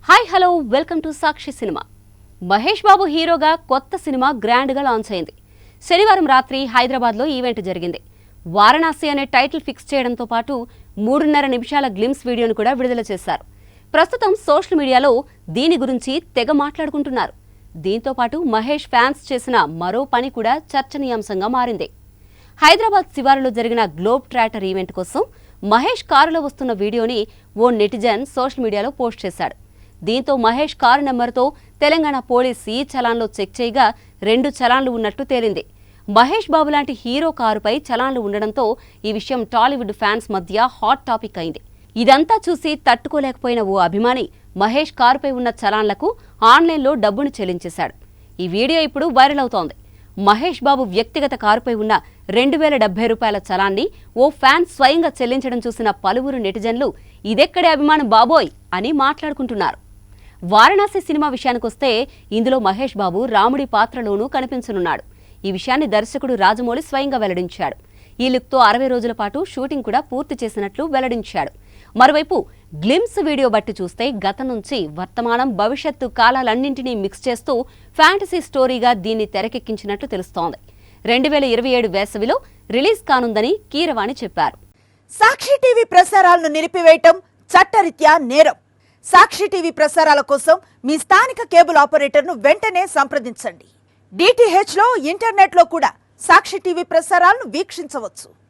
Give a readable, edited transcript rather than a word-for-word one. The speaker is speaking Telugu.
Hi hello welcome to Sakshi cinema. Mahesh Babu హీరోగా కొత్త సినిమా గ్రాండ్గా లాంచ్ అయింది. శనివారం రాత్రి హైదరాబాద్లో ఈవెంట్ జరిగింది. వారణాసి అనే టైటిల్ ఫిక్స్ చేయడంతో పాటు 3.5 నిమిషాల గ్లిమ్స్ వీడియోను కూడా విడుదల చేశారు. ప్రస్తుతం సోషల్ మీడియాలో దీని గురించి తెగ మాట్లాడుకుంటున్నారు. దీంతో పాటు మహేష్ ఫ్యాన్స్ చేసిన మరో పని కూడా చర్చనీయాంశంగా మారింది. హైదరాబాద్ శివారులో జరిగిన గ్లోబ్ ట్రాటర్ ఈవెంట్ కోసం మహేష్ కారులో వస్తున్న వీడియోని ఓ నెటిజన్ సోషల్ మీడియాలో పోస్ట్ చేశాడు. దీంతో మహేష్ కారు నెంబర్తో తెలంగాణ పోలీస్ ఈ చలాన్లో చెక్ చేయగా 2 చలాన్లు ఉన్నట్టు తేలింది. మహేష్ బాబు లాంటి హీరో కారుపై చలాన్లు ఉండడంతో ఈ విషయం టాలీవుడ్ ఫ్యాన్స్ మధ్య హాట్ టాపిక్ అయింది. ఇదంతా చూసి తట్టుకోలేకపోయిన ఓ అభిమాని మహేష్ కారుపై ఉన్న చలాన్లకు ఆన్లైన్లో డబ్బును చెల్లించేశాడు. ఈ వీడియో ఇప్పుడు వైరల్ అవుతోంది. మహేష్ బాబు వ్యక్తిగత కారుపై ఉన్న 2070 రూపాయల చలాన్ని ఓ ఫ్యాన్ స్వయంగా చెల్లించడం చూసిన పలువురు నెటిజన్లు ఇదెక్కడే అభిమానం బాబోయ్ అని మాట్లాడుకుంటున్నారు. వారణాసి సినిమా విషయానికొస్తే ఇందులో మహేష్ బాబు రాముడి పాత్రలోనూ కనిపించనున్నాడు. ఈ విషయాన్ని దర్శకుడు రాజమౌళి స్వయంగా వెల్లడించాడు. ఈ లుక్తో 60 రోజుల పాటు షూటింగ్ కూడా పూర్తి చేసినట్లు వెల్లడించాడు. మరోవైపు గ్లిమ్స్ వీడియో బట్టి చూస్తే గతం నుంచి వర్తమానం భవిష్యత్తు కాలాలన్నింటినీ మిక్స్ చేస్తూ ఫ్యాంటసీ స్టోరీగా దీన్ని తెరకెక్కించినట్లు తెలుస్తోంది. 2027 వేసవిలో రిలీజ్ కానుందని కీరవాణి చెప్పారు. సాక్షి టీవీ ప్రసారాలను నిలిపివేయటం చట్టరీత్యా నేరం. సాక్షి టీవీ ప్రసారాల కోసం మీ స్థానిక కేబుల్ ఆపరేటర్ను వెంటనే సంప్రదించండి. DTH లో ఇంటర్నెట్ లో కూడా సాక్షి టీవీ ప్రసారాలను వీక్షించవచ్చు.